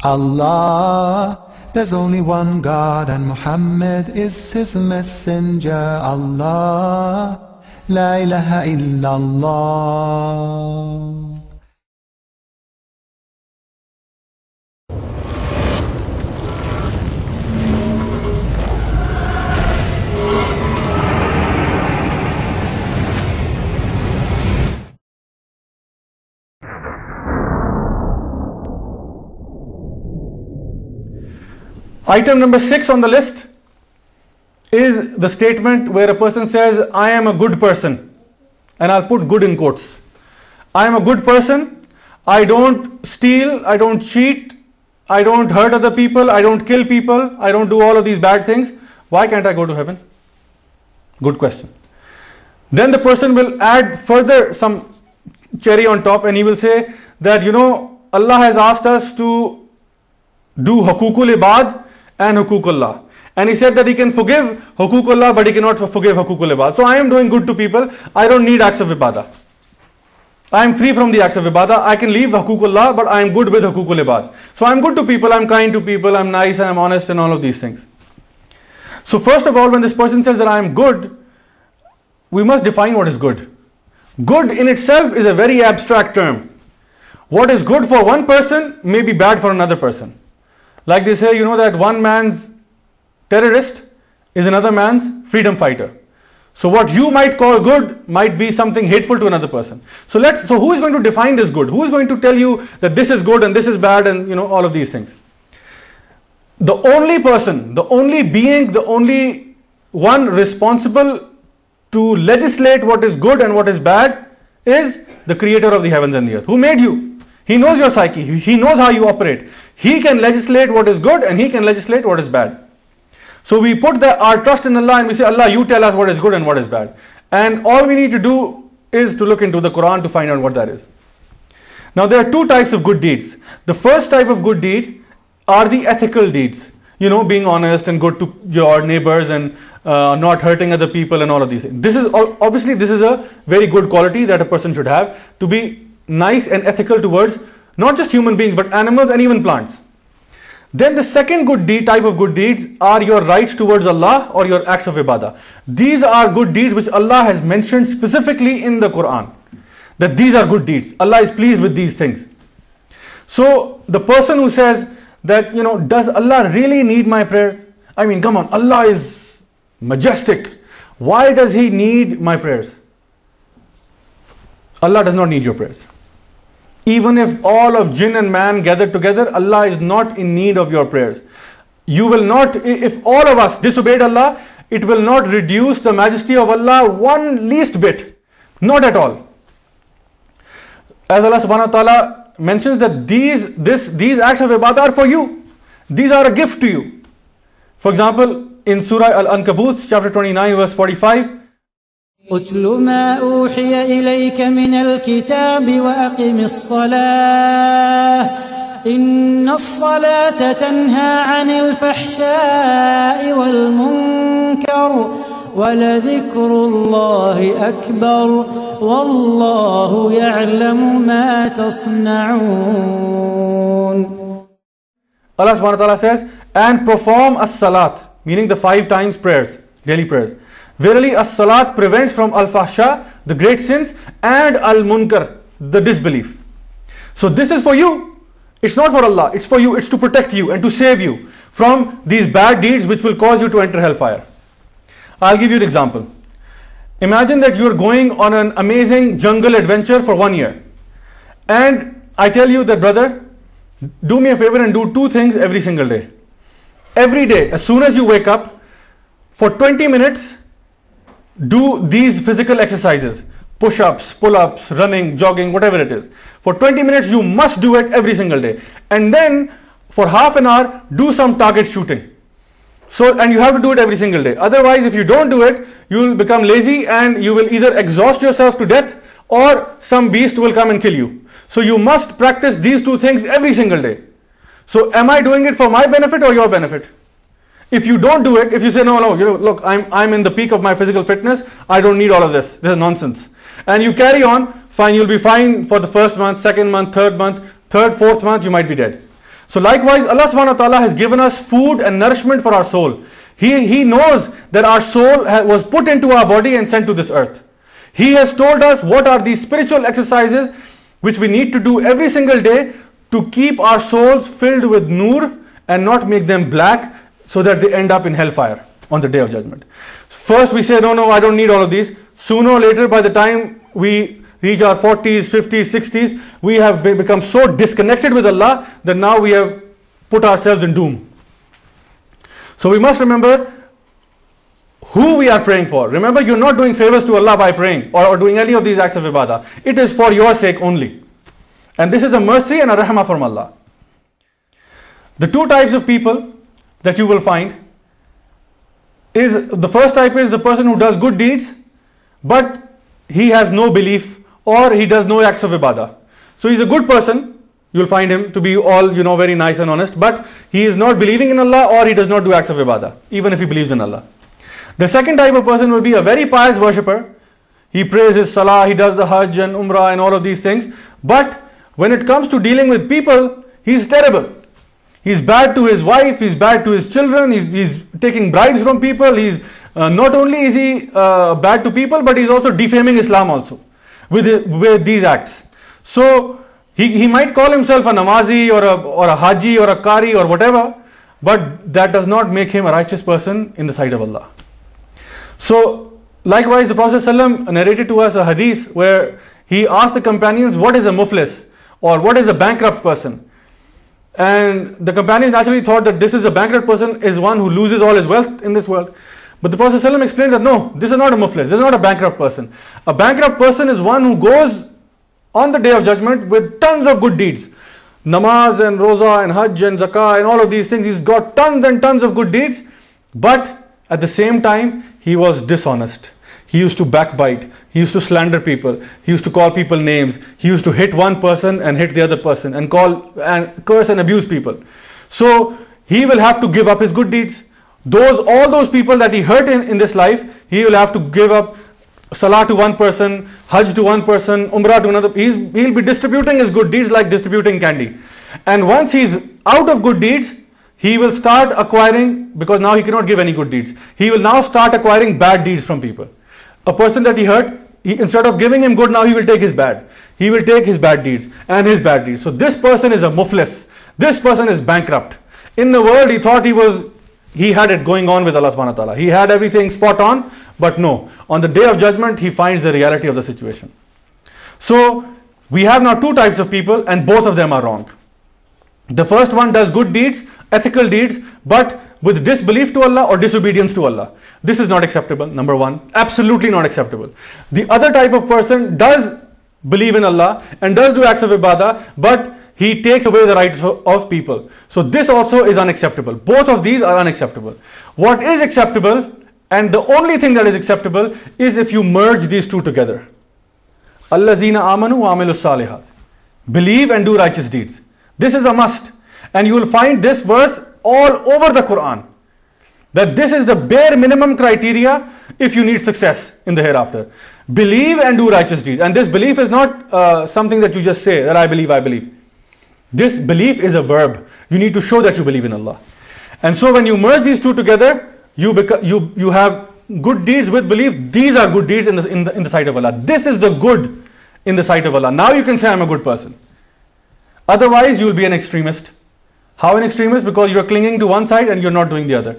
Allah, there's only one God and Muhammad is his messenger. Allah, la ilaha illallah. Item number 6 on the list is the statement where a person says, I am a good person, and I'll put good in quotes. I am a good person, I don't steal, I don't cheat, I don't hurt other people, I don't kill people, I don't do all of these bad things. Why can't I go to heaven? Good question. Then the person will add further some cherry on top, and he will say that, Allah has asked us to do hukukul ibad and hukukullah, and he said that he can forgive hukukullah but he cannot forgive hukukul ibad. So I am doing good to people, I don't need acts of ibadah, I am free from the acts of ibadah, I can leave hukukullah but I am good with hukukul ibad. So I am good to people, I am kind to people, I am nice, I am honest, and all of these things. So first of all, when this person says that I am good, we must define what is good. Good in itself is a very abstract term. What is good for one person may be bad for another person. Like they say, that one man's terrorist is another man's freedom fighter. So what you might call good might be something hateful to another person. So who is going to define this good? Who is going to tell you that this is good and this is bad, and all of these things? The only person, the only being, the only one responsible to legislate what is good and what is bad is the creator of the heavens and the earth, who made you. He knows your psyche, he knows how you operate. He can legislate what is good and he can legislate what is bad. So we put our trust in Allah and we say, Allah, you tell us what is good and what is bad. And all we need to do is to look into the Quran to find out what that is. Now there are two types of good deeds. The first type of good deed are the ethical deeds. Being honest and good to your neighbors and not hurting other people and all of these things. This is a very good quality that a person should have, to be nice and ethical towards not just human beings but animals and even plants. Then the second good deed, type of good deeds, are your rights towards Allah or your acts of ibadah. These are good deeds which Allah has mentioned specifically in the Quran, that these are good deeds. Allah is pleased with these things. So the person who says that, does Allah really need my prayers? I mean, come on, Allah is majestic. Why does He need my prayers? Allah does not need your prayers. Even if all of jinn and man gathered together, Allah is not in need of your prayers. You will not, if all of us disobeyed Allah, it will not reduce the majesty of Allah one least bit. Not at all. As Allah subhanahu wa ta'ala mentions that these acts of ibadah are for you. These are a gift to you. For example, in Surah Al-Ankabut, chapter 29, verse 45, أتل ما أوحي إليك من الكتاب وأقم الصلاة إن الصلاة تنهى عن الفحشاء والمنكر ولذكر الله أكبر والله يعلم ما تصنعون. Allah subhanahu wa ta'ala says, and perform as-salat, meaning the 5 times prayers, daily prayers. Verily, as-salat prevents from al-fahsha, the great sins, and al-munkar, the disbelief. So this is for you. It's not for Allah. It's for you. It's to protect you and to save you from these bad deeds which will cause you to enter hellfire. I'll give you an example. Imagine that you're going on an amazing jungle adventure for 1 year. And I tell you that, brother, do me a favor and do 2 things every single day. Every day, as soon as you wake up, for 20 minutes, do these physical exercises, push-ups, pull-ups, running, jogging, whatever it is. For 20 minutes you must do it every single day. And then for half an hour do some target shooting. And you have to do it every single day. Otherwise, if you don't do it, you will become lazy and you will either exhaust yourself to death or some beast will come and kill you. So you must practice these 2 things every single day. So am I doing it for my benefit or your benefit? If you don't do it, if you say, no, look, I'm in the peak of my physical fitness, I don't need all of this. This is nonsense. And you carry on, fine, you'll be fine for the first month, second month, third, 4th month, you might be dead. So likewise, Allah subhanahu wa ta'ala has given us food and nourishment for our soul. He knows that our soul was put into our body and sent to this earth. He has told us what are these spiritual exercises which we need to do every single day to keep our souls filled with nur and not make them black so that they end up in hellfire on the day of judgment. First we say, no, I don't need all of these. Sooner or later, by the time we reach our 40s, 50s, 60s, we have become so disconnected with Allah that now we have put ourselves in doom. So we must remember who we are praying for. Remember, you're not doing favors to Allah by praying or doing any of these acts of ibadah. It is for your sake only. And this is a mercy and a rahmah from Allah. The two types of people that you will find is, the first type is the person who does good deeds, but he has no belief or he does no acts of ibadah. So he's a good person. You'll find him to be all, very nice and honest, but he is not believing in Allah or he does not do acts of ibadah, even if he believes in Allah. The second type of person will be a very pious worshipper. He prays his salah, he does the hajj and umrah and all of these things, but when it comes to dealing with people, he's terrible. He's bad to his wife, he's bad to his children, he's taking bribes from people, he's not only is he bad to people, but he's also defaming Islam also with these acts. So he might call himself a namazi or a haji or a qari or whatever, but that does not make him a righteous person in the sight of Allah. So likewise, the Prophet ﷺ narrated to us a hadith where he asked the companions, what is a muflis, or what is a bankrupt person? And the companions naturally thought that this is a bankrupt person is one who loses all his wealth in this world. But the Prophet ﷺ explained that no, this is not a muflis, this is not a bankrupt person. A bankrupt person is one who goes on the day of judgment with tons of good deeds. Namaz and roza and hajj and zakah and all of these things. He's got tons and tons of good deeds, but at the same time, he was dishonest. He used to backbite. He used to slander people. He used to call people names. He used to hit one person and hit the other person and call and curse and abuse people. So he will have to give up his good deeds. All those people that he hurt in this life, he will have to give up salah to one person, hajj to one person, umrah to another. He'll be distributing his good deeds like distributing candy. And once he's out of good deeds, he will start acquiring, because now he cannot give any good deeds, he will now start acquiring bad deeds from people. A person that he hurt, instead of giving him good, now he will take his bad. He will take his bad deeds and his bad deeds. So this person is a muflis. This person is bankrupt. In the world, he thought he had it going on with Allah subhanahu wa ta'ala. He had everything spot on, but no. On the day of judgment, he finds the reality of the situation. So we have now two types of people, and both of them are wrong. The first one does good deeds, ethical deeds, but with disbelief to Allah or disobedience to Allah. This is not acceptable, number one. Absolutely not acceptable. The other type of person does believe in Allah and does do acts of ibadah, but he takes away the rights of people. So this also is unacceptable. Both of these are unacceptable. What is acceptable, and the only thing that is acceptable, is if you merge these two together. Allazina amanu wa amilus salihat. Believe and do righteous deeds. This is a must. And you will find this verse all over the Quran. That this is the bare minimum criteria if you need success in the hereafter. Believe and do righteous deeds. And this belief is not something that you just say, that I believe, I believe. This belief is a verb. You need to show that you believe in Allah. And so when you merge these two together, you have good deeds with belief. These are good deeds in the sight of Allah. This is the good in the sight of Allah. Now you can say, I'm a good person. Otherwise, you will be an extremist. How an extremist? Because you're clinging to one side and you're not doing the other.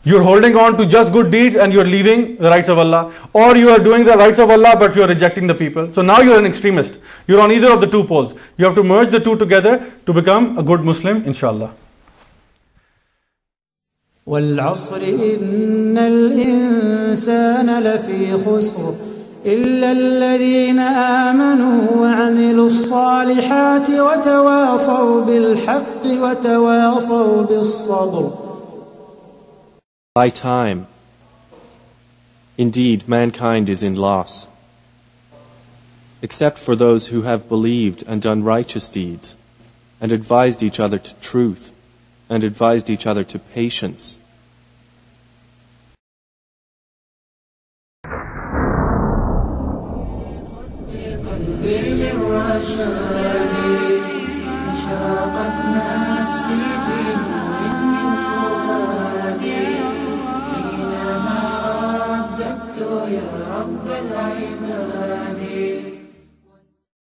You're holding on to just good deeds and you're leaving the rights of Allah. Or you are doing the rights of Allah but you're rejecting the people. So now you're an extremist. You're on either of the two poles. You have to merge the two together to become a good Muslim, inshallah. وَالْعَصْرِ إِنَّ الْإِنسَانَ لَفِي خُسْرٍ إِلَّا الَّذِينَ آمَنُوا وَعَمِلُوا الصَّالِحَاتِ وَتَوَاصَوْا بِالْحَقِّ وَتَوَاصَوْا بِالصَّبْرِ. By time, indeed mankind is in loss, except for those who have believed and done righteous deeds, and advised each other to truth, and advised each other to patience. بالرشاد أشرقت رب العباد